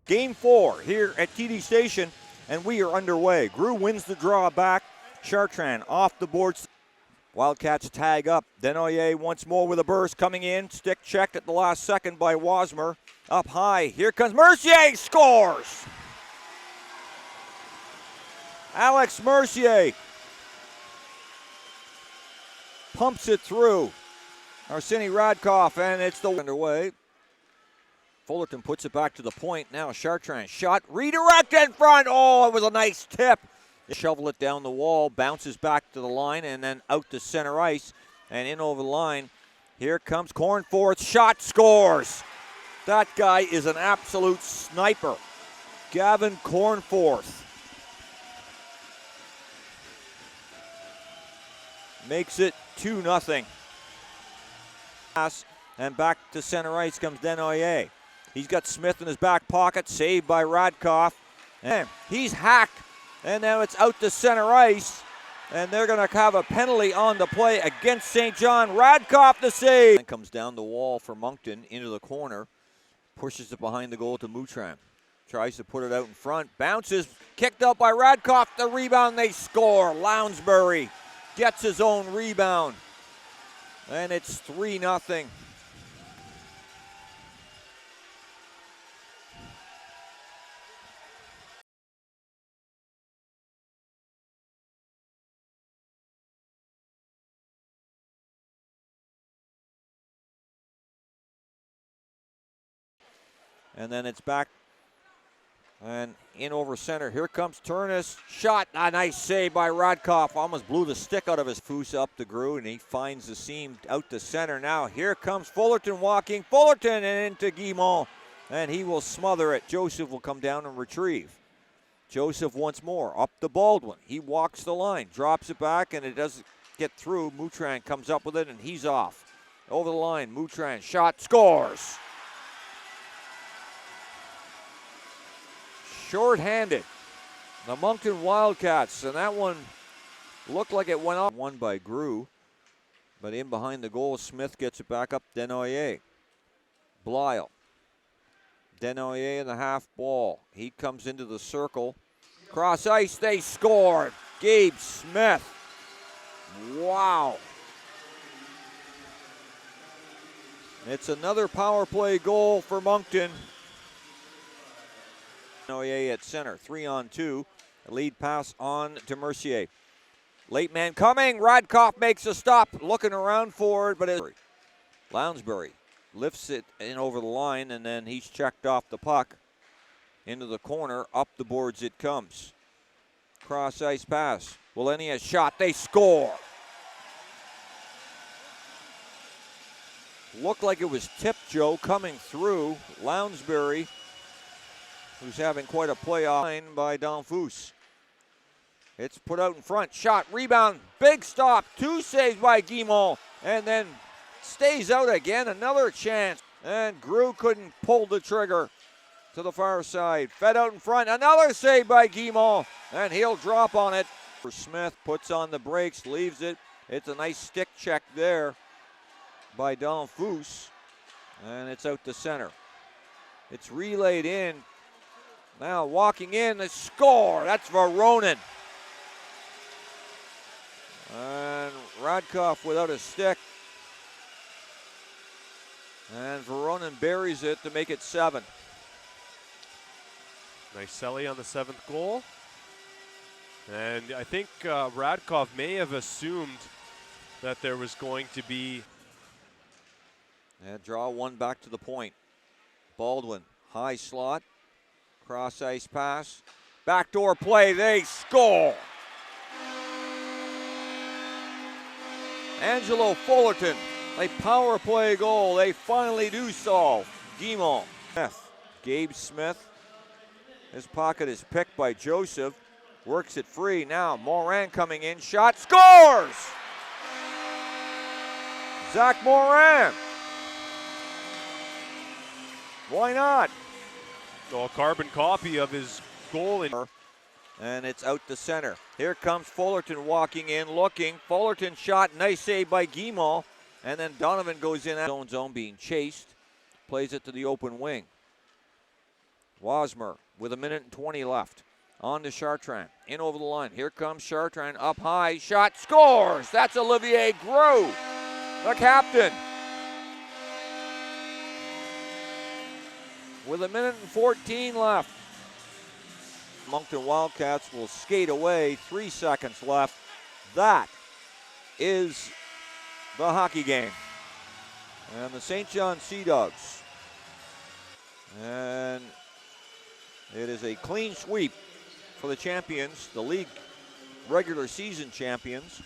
Game 4 here at TD Station, and we are underway. Grew wins the draw back. Chartrand off the boards. Wildcats tag up. Desnoyers once more with a burst coming in. Stick checked at the last second by Wasmer. Up high. Here comes Mercier. Scores! Alex Mercier pumps it through. Arseny Radkoff, and it's the underway. Fullerton puts it back to the point. Now Chartrand shot, redirect in front. Oh, it was a nice tip. Shovel it down the wall, bounces back to the line, and then out to center ice, and in over the line. Here comes Cornforth, shot, scores. That guy is an absolute sniper. Gavin Cornforth makes it 2-0. And back to center ice comes Desnoyers. He's got Smith in his back pocket, saved by Radkoff. And he's hacked, and now it's out to center ice. And they're going to have a penalty on the play against St. John. Radkoff the save. And comes down the wall for Moncton into the corner. Pushes it behind the goal to Moutran. Tries to put it out in front. Bounces, kicked out by Radkoff. The rebound, they score. Lounsbury gets his own rebound. And it's 3-0. And then it's back and in over center. Here comes Turnus. Shot. A nice save by Radkoff. Almost blew the stick out of his foose up to Grew, and he finds the seam out to center. Now here comes Fullerton walking. Fullerton and into Guimont, and he will smother it. Joseph will come down and retrieve. Joseph once more up to Baldwin. He walks the line, drops it back, and it doesn't get through. Moutran comes up with it, and he's off. Over the line, Moutran shot, scores. Short-handed, the Moncton Wildcats, and that one looked like it went off. Won by Grew, but in behind the goal, Smith gets it back up. Desnoyers, Blyle, Desnoyers in the half ball. He comes into the circle. Cross ice, they score. Gabe Smith. Wow. It's another power play goal for Moncton. Desnoyers at center, 3-on-2. Lead pass on to Mercier. Late man coming. Radkoff makes a stop, looking around for it, but Lounsbury lifts it in over the line, and then he's checked off the puck into the corner. Up the boards it comes. Cross ice pass. Willenia shot. They score. Looked like it was tipped, Joe, coming through. Lounsbury, who's having quite a playoff by Donfus. It's put out in front. Shot, rebound, big stop. 2 saves by Guimont, and then stays out again. Another chance, and Grew couldn't pull the trigger to the far side. Fed out in front. Another save by Guimont, and he'll drop on it. Smith puts on the brakes, leaves it. It's a nice stick check there by Donfus, and it's out to center. It's relayed in. Now walking in, the score. That's Veronin. And Radkoff without a stick. And Veronin buries it to make it 7. Nice celly on the 7th goal. And I think Radkoff may have assumed that there was going to be. And draw one back to the point. Baldwin, high slot. Cross ice pass. Backdoor play, they score. Angelo Fullerton, a power play goal. They finally do solve. Guimont. Gabe Smith. His pocket is picked by Joseph. Works it free. Now Morin coming in. Shot, scores! Zach Morin. Why not? A carbon copy of his goal. And it's out to center. Here comes Fullerton walking in, looking. Fullerton shot, nice save by Guimont. And then Donovan goes in at zone being chased. Plays it to the open wing. Wasmer with 1:20 left. On to Chartrand. In over the line. Here comes Chartrand. Up high. Shot. Scores. That's Olivier Gros, the captain. With 1:14 left. Moncton Wildcats will skate away. 3 seconds left. That is the hockey game. And the St. John Sea Dogs. And it is a clean sweep for the champions, the league regular season champions.